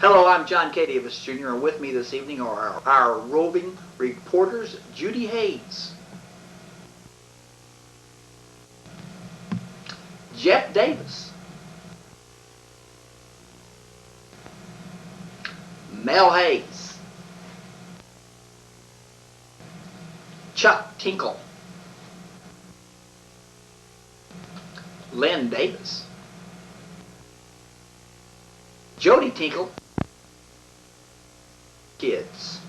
Hello, I'm John K. Davis Jr. and with me this evening are our roving reporters, Judy Hayes, Jeff Davis, Mel Hayes, Chuck Tinkle, Lynn Davis, Jody Tinkle, kids.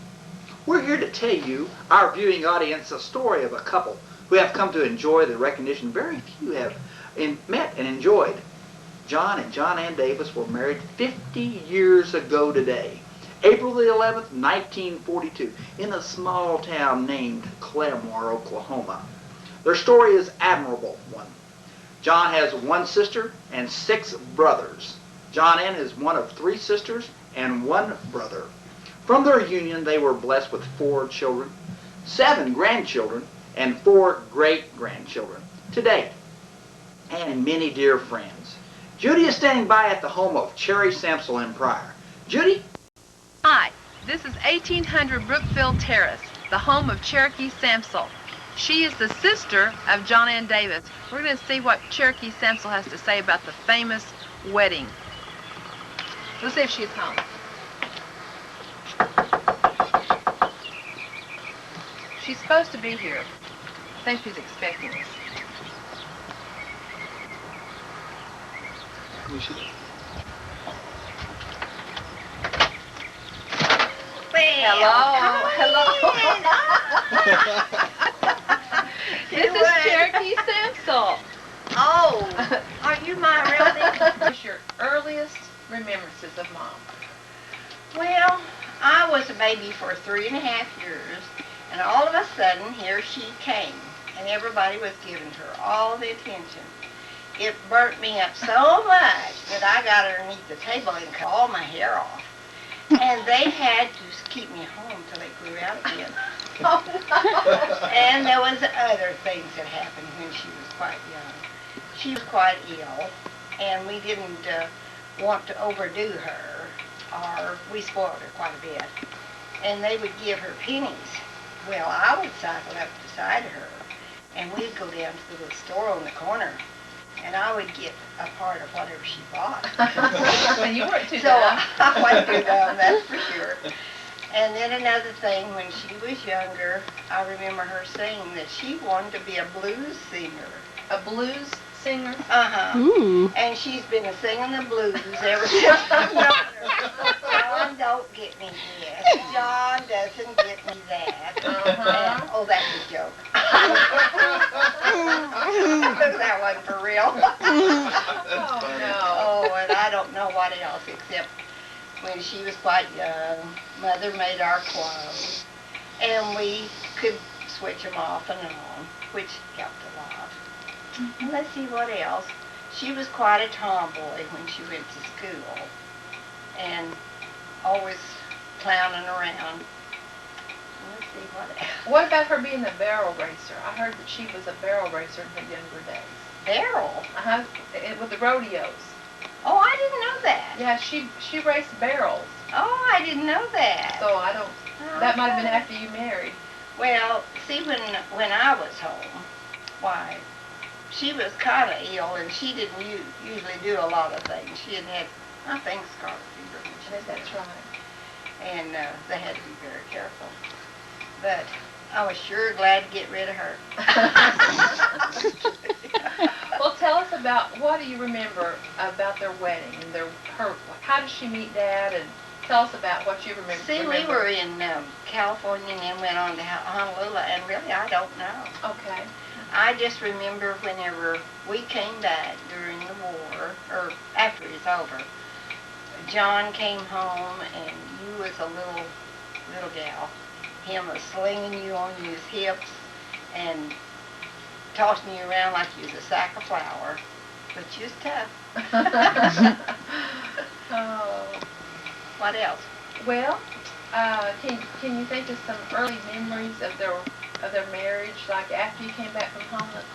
We're here to tell you, our viewing audience, a story of a couple who have come to enjoy the recognition very few have met and enjoyed. John and John Ann Davis were married 50 years ago today, April the 11th, 1942, in a small town named Claremore, Oklahoma. Their story is an admirable one. John has one sister and 6 brothers. John Ann is one of 3 sisters and 1 brother. From their union, they were blessed with 4 children, 7 grandchildren, and 4 great-grandchildren to date, and many dear friends. Judy is standing by at the home of Cherry Samsel in Pryor. Judy? Hi, this is 1800 Brookfield Terrace, the home of Cherokee Samsel. She is the sister of John Ann Davis. We're going to see what Cherokee Samsel has to say about the famous wedding. Let's see if she's home. She's supposed to be here. I think she's expecting us. Hello. This is Cherokee Samsel. Oh, are you my relative? What's your earliest remembrances of Mom? Well, I was a baby for 3.5 years, and all of a sudden, here she came, and everybody was giving her all the attention. It burnt me up so much that I got underneath the table and cut all my hair off. And they had to keep me home till they grew out again. Oh, no. And there was other things that happened when she was quite young. She was quite ill, and we didn't want to overdo her, or we spoiled her quite a bit. And they would give her pennies. Well, I would cycle up beside her, and we'd go down to the little store on the corner, and I would get a part of whatever she bought. You weren't too so dumb. I wasn't too dumb, that's for sure. And then another thing, when she was younger, I remember her saying that she wanted to be a blues singer. A blues singer? Uh-huh. Ooh. And she's been singing the blues ever since I've known her. John don't get me this. John doesn't get me that. And, oh, that's a joke. That wasn't for real. Oh, no. Oh, and I don't know what else except when she was quite young, Mother made our clothes, and we could switch them off and on, which helped a lot. And let's see what else. She was quite a tomboy when she went to school, and always clowning around. Let's see what else. What about her being a barrel racer? I heard that she was a barrel racer in her younger days. Barrel? With the rodeos. Oh, I didn't know that. Yeah, she raced barrels. Oh, I didn't know that. So I don't. That might have been after you married. Well, see, when I was home, why, she was kind of ill, and she didn't usually do a lot of things. She had, I think, scarlet fever. That's right. And they had to be very careful. But I was sure glad to get rid of her. Well, tell us about, what do you remember about their wedding and how did she meet Dad, and tell us about what you remember. See, we were in California and then went on to Honolulu, and really I don't know. Okay. I just remember whenever we came back during the war, or after it was over, John came home and you was a little gal. Him was slinging you on his hips and tossing you around like you was a sack of flour, but you was tough. Oh. What else? Well, can you think of some early memories of their marriage, like after you came back from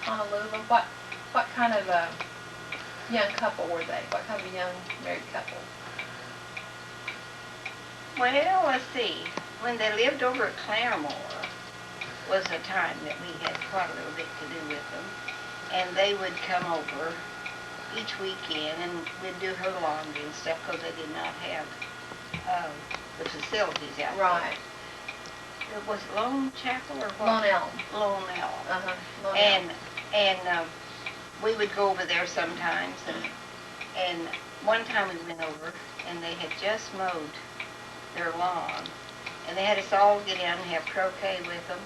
Honolulu? What kind of a young couple were they? What kind of a young married couple? Well, let's see. When they lived over at Claremore was a time that we had quite a little bit to do with them. And they would come over each weekend and we'd do her laundry and stuff because they did not have the facilities out there. Right. Was it Lone Chapel or what? Lone Elm. Lone Elm. Uh-huh. Lone Elm. And we would go over there sometimes, and one time we went over, and they had just mowed their lawn, and they had us all get down and have croquet with them.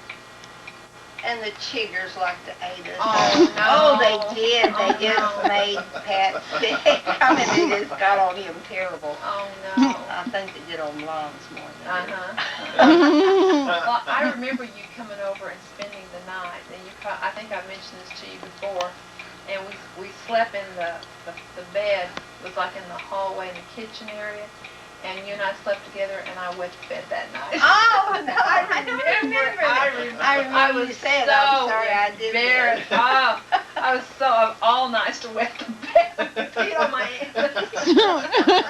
And the chiggers like to ate us. Oh, no. Oh, they did. Oh, They just no. made Pat sick. I mean, they just got on him terrible. Oh, no. I think they did on lawns more than they did. Well, I remember you coming over and spending the night, and I think I mentioned this to you before, and we slept in the bed, was like in the hallway in the kitchen area, and you and I slept together, and I went to bed that night. Oh, no, I remember. I remember you saying, I'm sorry I did embarrassed. that. Oh, I was so all nights to wet the bed, feet on my ass.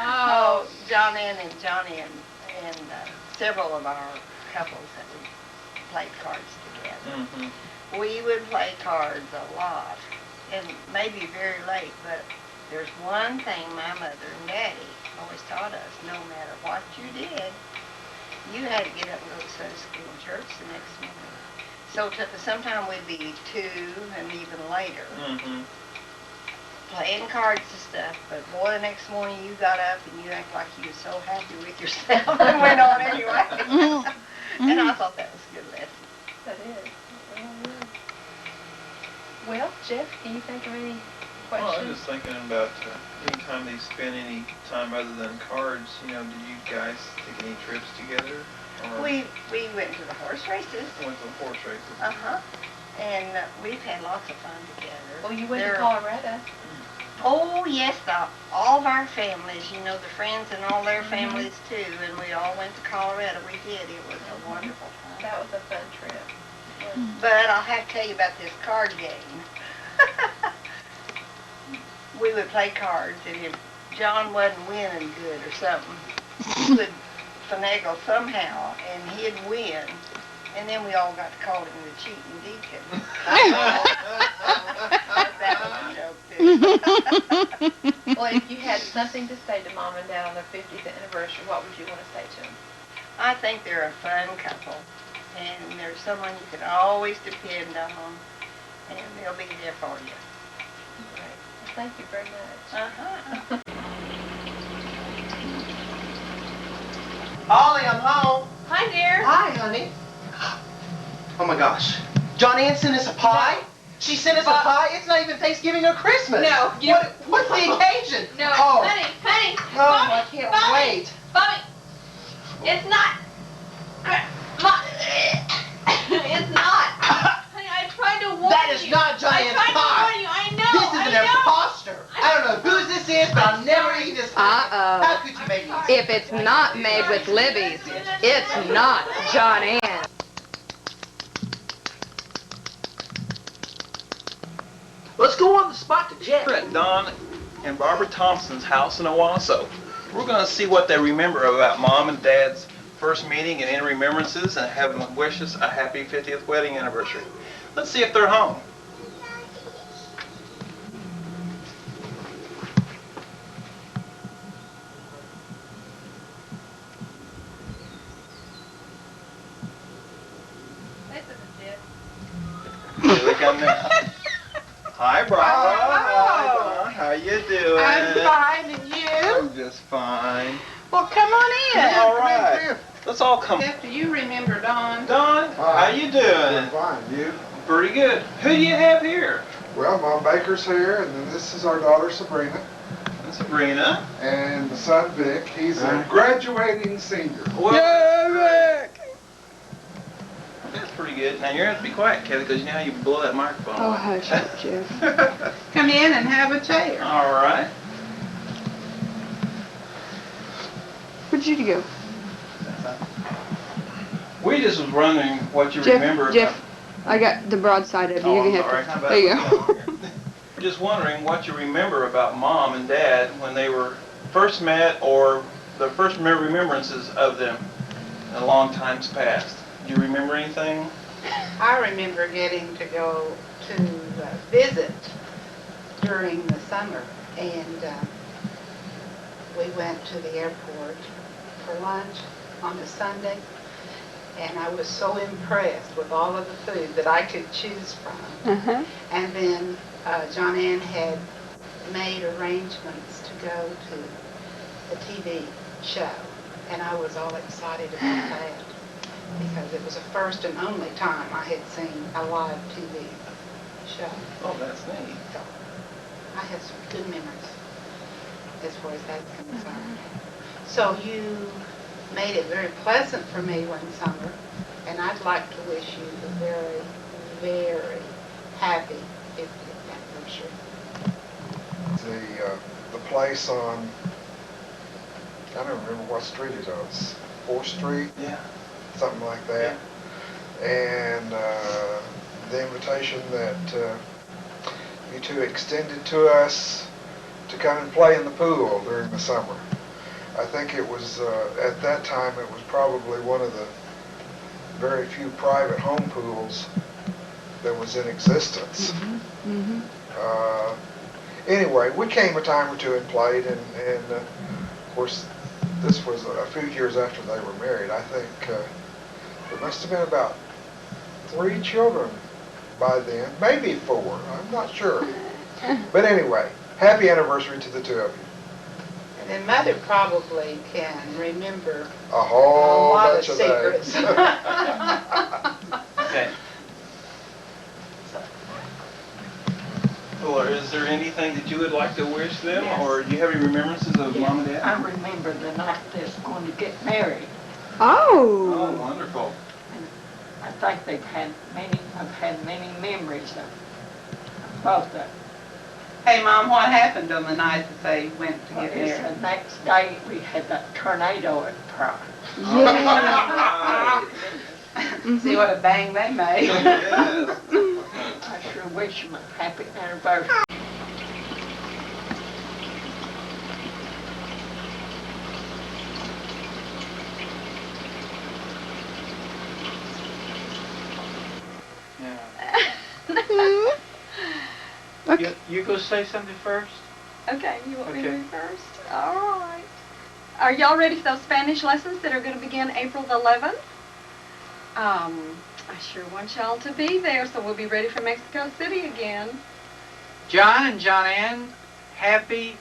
Oh, John Ann and Johnny and several of our couples that we played cards together. Mm-hmm. We would play cards a lot, and maybe very late, but there's one thing my mother and Daddy always taught us: no matter what you did, you had to get up and go to Sunday school and church the next morning. So sometime we'd be 2 and even later playing cards and stuff, but boy, the next morning you got up and you act like you were so happy with yourself and went on anyway. And I thought that was a good lesson. That is. Well, Jeff, can you think of any questions? Well, I'm just thinking about any time they spend any time other than cards, did you guys take any trips together? Or We went to the horse races. went to horse races? Uh-huh. And we've had lots of fun together. Well, you went to Colorado. Oh, yes, all of our families, the friends and all their families too, and we all went to Colorado. We did. It was a wonderful time. That was a fun trip. But I'll have to tell you about this card game. We would play cards, and if John wasn't winning good or something, he would finagle somehow, and he'd win. And then we all got to call him the cheating deacon. That was a joke, too. Well, if you had something to say to Mom and Dad on their 50th anniversary, what would you want to say to them? I think they're a fun couple, and they're someone you can always depend on, and they'll be there for you. Great. Well, thank you very much. Uh-huh. Ollie, I'm home. Hi, dear. Hi, honey. Oh my gosh. John Ann sent us a pie? She sent us a pie? It's not even Thanksgiving or Christmas. No, What's the occasion? No, Oh. honey, Oh, Mommy, I can't Mommy, wait. Mommy, it's not. It's not. Honey, I tried to warn you. That is not John Ann's I tried pie. to warn you. I know. This is an imposter. I don't know whose this is, but I'll never eat this pie. Uh-oh. How could you make me? If it's not made with Libby's, it's not John Ann. Let's go on the spot to Jeff. We're at Don and Barbara Thompson's house in Owasso. We're going to see what they remember about Mom and Dad's first meeting and any remembrances, and have them wish us a happy 50th wedding anniversary. Let's see if they're home. Here they come now. Hi, Barbara. Hi, Don. How you doing? I'm fine, and you? I'm just fine. Well, come on in. All right. Let's all come. Jeff, do you remember Dawn? Don, how you doing? Fine, you? Pretty good. Who do you have here? Well, Mom Baker's here, and then this is our daughter Sabrina, And Sabrina. and the son Vic. He's a graduating senior. Well, Rick! That's pretty good. Now you're going to have to be quiet, Kelly, because you know how you blow that microphone. Oh, hush up, Jeff. Come in and have a chair. All right. Where'd you go? We just was wondering what you remember. Jeff, I got the broadside of you. Oh, You I'm can sorry. have How to, about there you that? go. We're just wondering what you remember about Mom and Dad when they were first met, or the first remembrances of them in a long times past. Do you remember anything? I remember getting to go to visit during the summer, and we went to the airport for lunch on a Sunday, and I was so impressed with all of the food that I could choose from. And then John Ann had made arrangements to go to the TV show, and I was all excited about that because it was the first and only time I had seen a live TV show. Oh, that's neat. So I have some good memories as far as that's concerned. So you made it very pleasant for me one summer, and I'd like to wish you a very, very happy 50th anniversary. The place on, I don't remember what street it was, 4th Street? Yeah. Something like that. And the invitation that you two extended to us to come and play in the pool during the summer. I think it was, at that time, it was probably one of the very few private home pools that was in existence. Anyway, we came a time or two and played, and of course, this was a few years after they were married. I think there must have been about 3 children by then, maybe 4, I'm not sure. But anyway, happy anniversary to the two of you. And then Mother probably can remember A whole a lot bunch of of secrets. Okay. Or is there anything that you would like to wish them, Yes. or do you have any remembrances of Mom and Dad? I remember the night they was going to get married. Oh, Oh. wonderful. I think I've had many memories of both of them. Hey, Mom, what happened on the night that they went to Well, get it's married? the next day we had that tornado at Prague. Yeah. See what a bang they made. Yes. I sure wish them a happy anniversary. You go say something first? Okay, you want me to Okay. do first? All right. Are y'all ready for those Spanish lessons that are going to begin April the 11th? I sure want y'all to be there, so we'll be ready for Mexico City again. John and John Ann, happy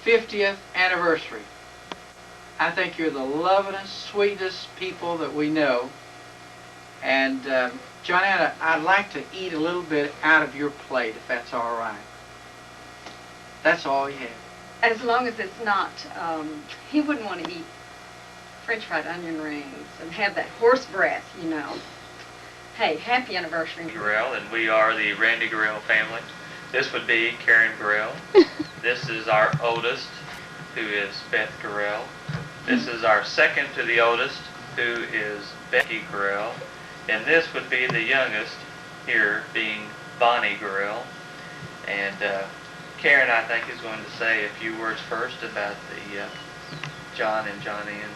50th anniversary. I think you're the lovingest, sweetest people that we know. And John Ann, I'd like to eat a little bit out of your plate, if that's all right. That's all you have. As long as it's not, he wouldn't want to eat French fried onion rings and have that horse breath, you know. Hey, happy anniversary. Gurrell, and we are the Randy Gurrell family. This would be Karen Gurrell. This is our oldest, who is Beth Gurrell. This is our second to the oldest, who is Becky Gurrell. And this would be the youngest, here being Bonnie Gurrell. And Karen, I think, is going to say a few words first about the John and John Ann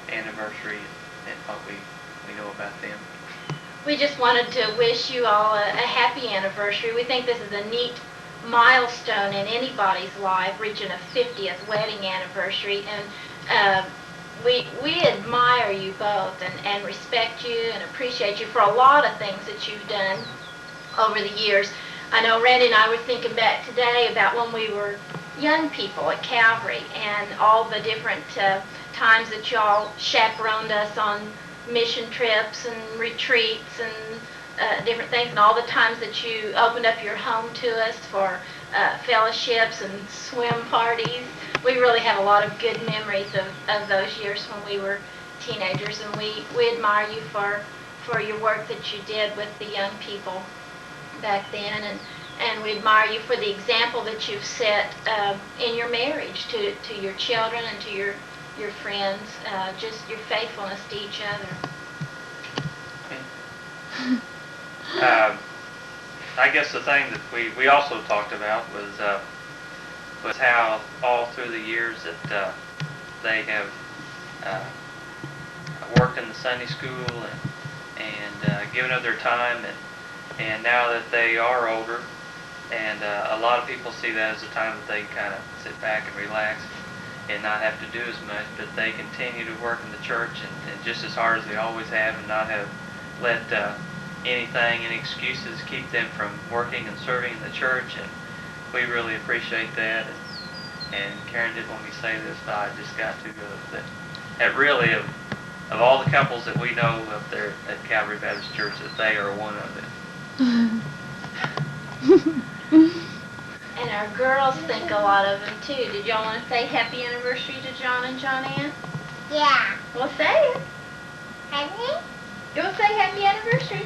anniversary and what we know about them. We just wanted to wish you all a happy anniversary. We think this is a neat milestone in anybody's life, reaching a 50th wedding anniversary. And we admire you both and respect you and appreciate you for a lot of things that you've done over the years. I know Randy and I were thinking back today about when we were young people at Calvary and all the different times that y'all chaperoned us on mission trips and retreats and different things, and all the times that you opened up your home to us for fellowships and swim parties. We really have a lot of good memories of those years when we were teenagers, and we admire you for your work that you did with the young people back then, and we admire you for the example that you've set in your marriage to your children and to your friends, just your faithfulness to each other. I guess the thing that we also talked about was how all through the years that they have worked in the Sunday school and given up their time, and now that they are older, and a lot of people see that as a time that they can kind of sit back and relax and not have to do as much, but they continue to work in the church and just as hard as they always have, and not have let any excuses keep them from working and serving in the church, and we really appreciate that. And Karen didn't want me to say this, but I just got to that really of all the couples that we know up there at Calvary Baptist Church, that they are one of them. And our girls think a lot of him too. Did y'all want to say happy anniversary to John and John Ann? Yeah. Well, say it. Happy? You'll say happy anniversary.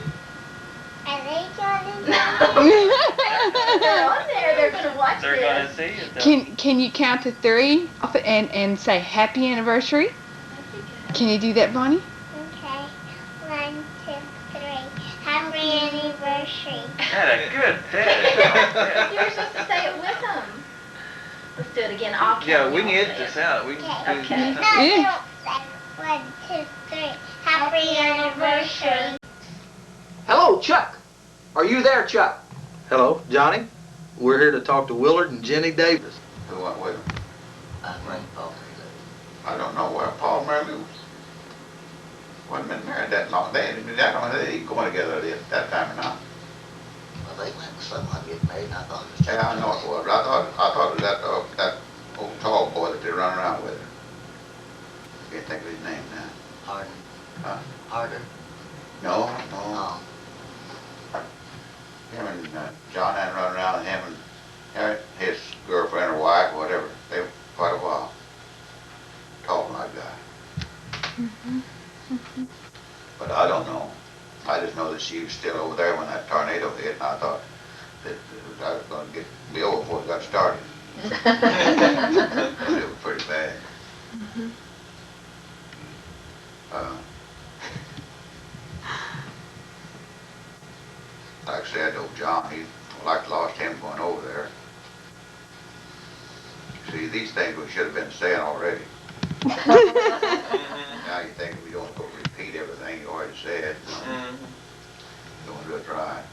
Happy John and John. They're on there. They're going to watch They're this. going to see it, though. Can you count to 3 and say happy anniversary? Can you do that, Bonnie? Okay. 1, 2, 3. Happy anniversary. Had a good day. You were supposed to say it with them. Let's do it again. I'll count. Yeah, we you can all edit say this it. out. We can do Okay. this. Yeah. 1, 2, 3. Happy anniversary. Hello, Chuck. Are you there, Chuck? Hello, Johnny. We're here to talk to Willard and Jenny Davis. Who went with him? I think Paul. I don't know where Paul married Lou. Wasn't been married that long. They didn't going together at that time or not. Well, they went with someone getting married, and I thought it was Yeah, I know it was. But I thought it was that old tall boy that they run around with. I can't think of his name now. Harder. Huh? Harder. No. Oh. Him and John Ann run around, and him and his girlfriend or wife or whatever. They were quite a while. Tall, like guy. But I don't know. I just know that she was still over there when that tornado hit, and I thought that I was going to be over before it got started. It was pretty bad. Like I said, old John, he like lost him going over there. See, these things we should have been saying already. Now you think we don't go repeat everything you already said. Don't do it right.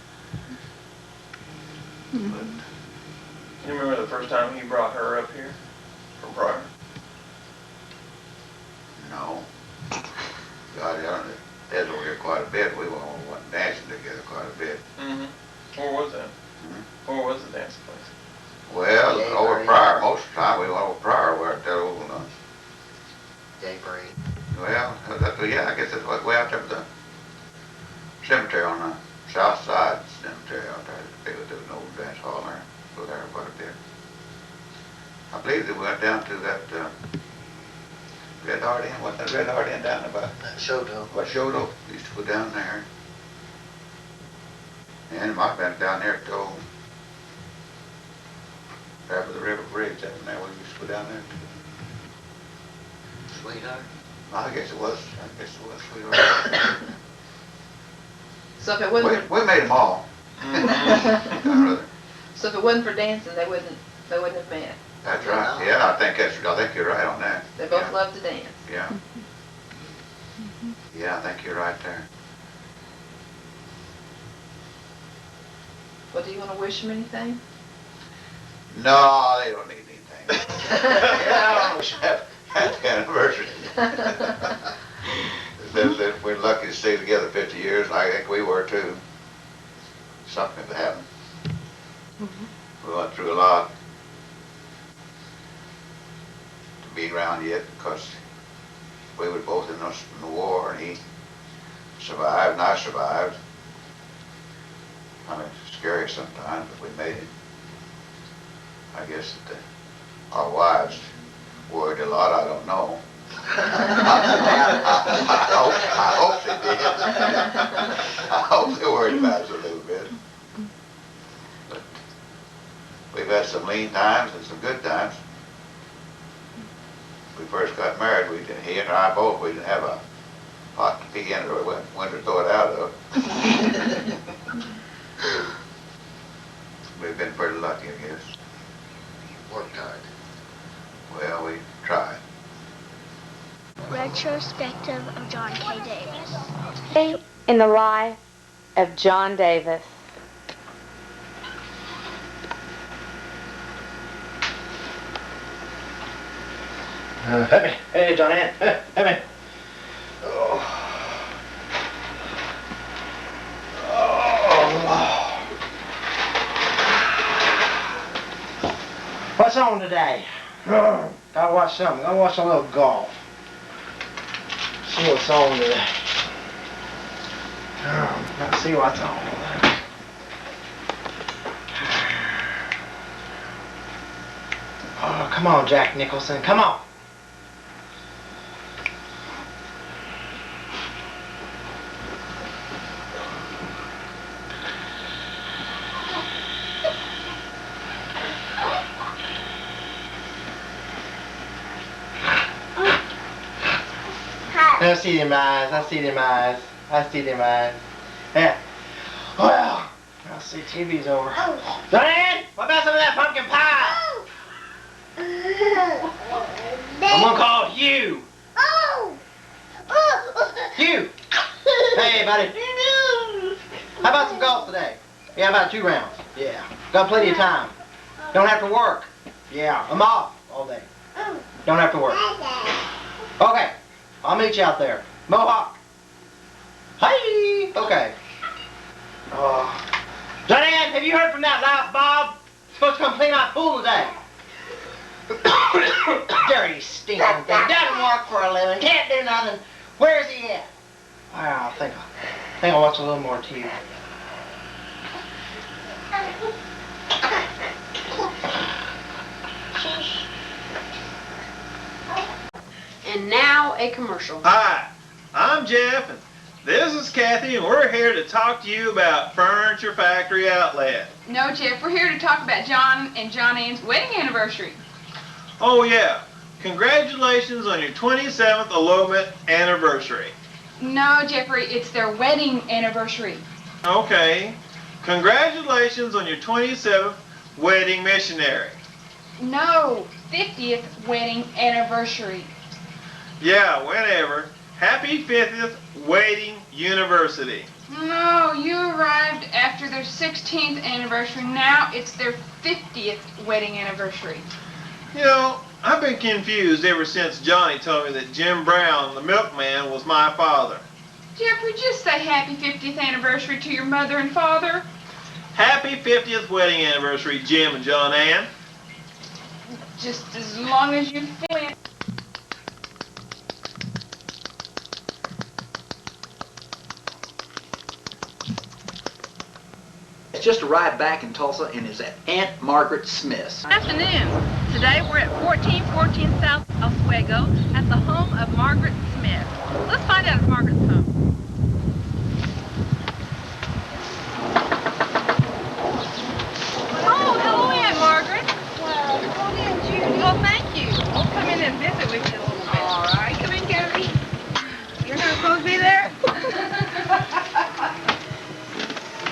But You remember the first time he brought her up here from Pryor? no. God, Ed's over here quite a bit. We went dancing together quite a bit. Where was that? Where was the dancing place? Well, Jay over Brady. Pryor, most of the time we went over Pryor where at that old, Daybreak. well, yeah, I guess it's way out there by the cemetery on the south side cemetery out there. There was an old dance hall there. Go there quite a bit. I believe that we went down to that Red Hart Inn. Wasn't that Red Hart Inn down there by Shoto. Shoto? We used to go down there. And it might have been down there till after the river bridge down there. We used to go down there. Sweetheart. I guess it was. Sweetheart. So if it wasn't We made them all. so if it wasn't for dancing, they wouldn't have met. That's right. Yeah, I think you're right on that. They both Yeah. love to dance. Yeah. Yeah, I think you're right there. Well, do you want to wish them anything? No, they don't need anything. Yeah, we should have happy anniversary. We're lucky to stay together 50 years, and I think we were too. Something had happened. We went through a lot to be around yet, because we were both in the war, and he survived and I survived. Kind of scary sometimes, but we made it. I guess that our wives worried a lot, I don't know. I hope they did. I hope they worried about us a little bit. But we've had some lean times and some good times. When we first got married, he and I both, we didn't have a pot to pee in or a window to throw it out of. We've been pretty lucky, I guess. Worked hard. Well, we tried. Ready? retrospective of John K. Davis. In the life of John Davis. Hey, John Ann. Hey, man. Oh. What's on today? Gotta watch something. Gotta watch a little golf. See what's on today. Let's see what's on today. Oh, come on, Jack Nicholson. Come on. I see them eyes, I see them eyes, I see them eyes. Yeah. Well, I'll see TV's over. Diane, what about some of that pumpkin pie? I'm gonna call Hugh. Hugh! Hey, buddy. How about some golf today? Yeah, about 2 rounds. Yeah. Got plenty of time. Don't have to work. Yeah, I'm off all day. Don't have to work. Okay. I'll meet you out there. Mohawk. Hey! Okay. Johnny, have you heard from that louse Bob? Supposed to come clean my pool today. Dirty, stinking thing. Doesn't work for a living. Can't do nothing. Where's he at? Well, I think I'll watch a little more TV. And now a commercial. Hi, I'm Jeff, and this is Kathy, and we're here to talk to you about Furniture Factory Outlet. No, Jeff, we're here to talk about John and John Ann's wedding anniversary. Oh yeah, congratulations on your 27th elopement anniversary. No, Jeffrey, it's their wedding anniversary. Okay, congratulations on your 27th wedding missionary. No, 50th wedding anniversary. Yeah, whenever. Happy 50th Wedding University. No, you arrived after their 16th anniversary. Now it's their 50th wedding anniversary. You know, I've been confused ever since Johnny told me that Jim Brown, the milkman, was my father. Jeffrey, just say happy 50th anniversary to your mother and father. Happy 50th wedding anniversary, Jim and John Ann. Just as long as you feel it. Just arrived back in Tulsa and is at Aunt Margaret Smith's. Good afternoon. Today we're at 1414 South Oswego at the home of Margaret Smith. Let's find out if Margaret's home. Oh, hello, Aunt Margaret. Well, come in, Judy. Well, thank you. We'll come in and visit with you a little bit. All right, come in, Gary. You're not supposed to be there?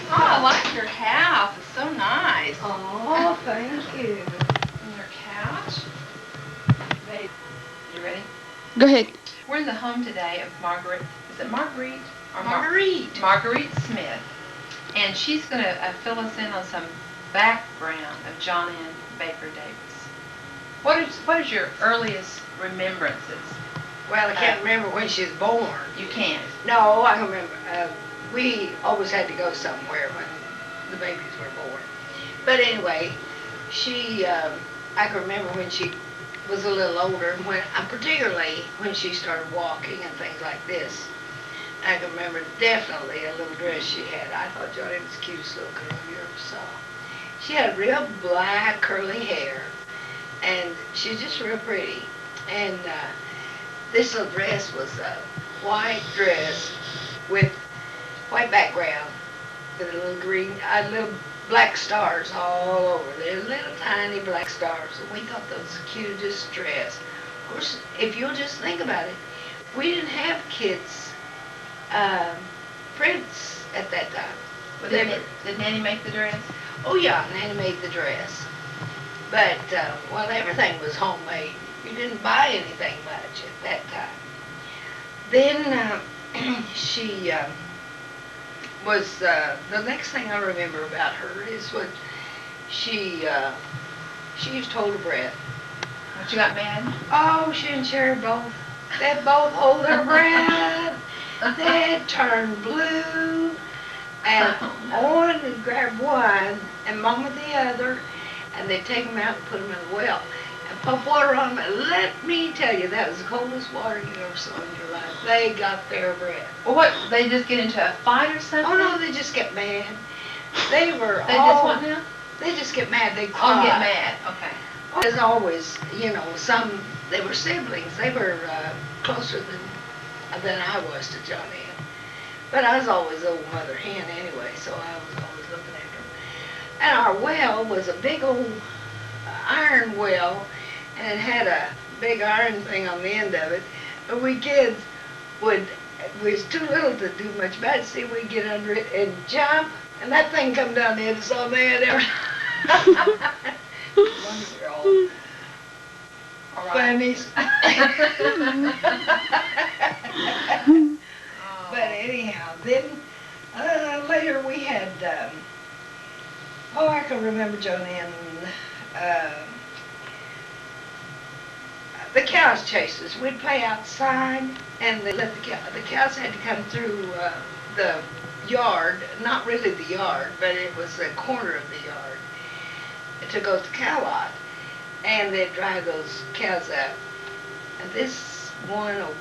Oh, I like your house. It's so nice. Oh, thank you. And your couch. Babe, you ready? Go ahead. We're in the home today of Margaret. Is it Marguerite? Or Marguerite. Marguerite Smith. And she's going to fill us in on some background of John N. Baker Davis. What is your earliest remembrances? Well, I can't remember when she was born. You can't. No, I can remember. We always had to go somewhere when the babies were born. But anyway, I can remember when she was a little older, particularly when she started walking and things like this. I can remember definitely a little dress she had. I thought Johnny was the cutest little girl you ever saw. She had real black curly hair, and she was just real pretty. And this little dress was a white dress with white background, with a little green, little black stars all over. They're little tiny black stars, and we thought those was the cutest dress. Of course, if you'll just think about it, we didn't have kids' prints at that time. Did Nanny make the dress? Oh yeah, Nanny made the dress. But, well, everything was homemade. You didn't buy anything much at that time. Then she was, the next thing I remember about her is what she used to hold her breath. When she got mad? Oh, she and Sherry both. They'd both hold their breath. They'd turn blue. And Owen would grab one and Mama the other, and they'd take them out and put them in the well and pump water on them. And let me tell you, that was the coldest water you ever saw in your life. They got their breath. Well, what, they just get into a fight or something? Oh no, they just get mad. They were They all, just what now? They just get mad. They cry. Oh, get mad, okay. There's always, you know, they were siblings. They were closer than I was to Johnny. But I was always old mother hen anyway, so I was always looking after them. And our well was a big old iron well, and it had a big iron thing on the end of it. But we kids we was too little to do much about it. See, we'd get under it and jump, and that thing come down the end, so they had Wonderful. All right. Funnies. But anyhow, then later we had, I can remember Joanne, the cows chased us. We'd play outside, and they let the cows had to come through the yard, not really the yard, but it was a corner of the yard, to go to the cow lot, and they'd drive those cows out. And this one old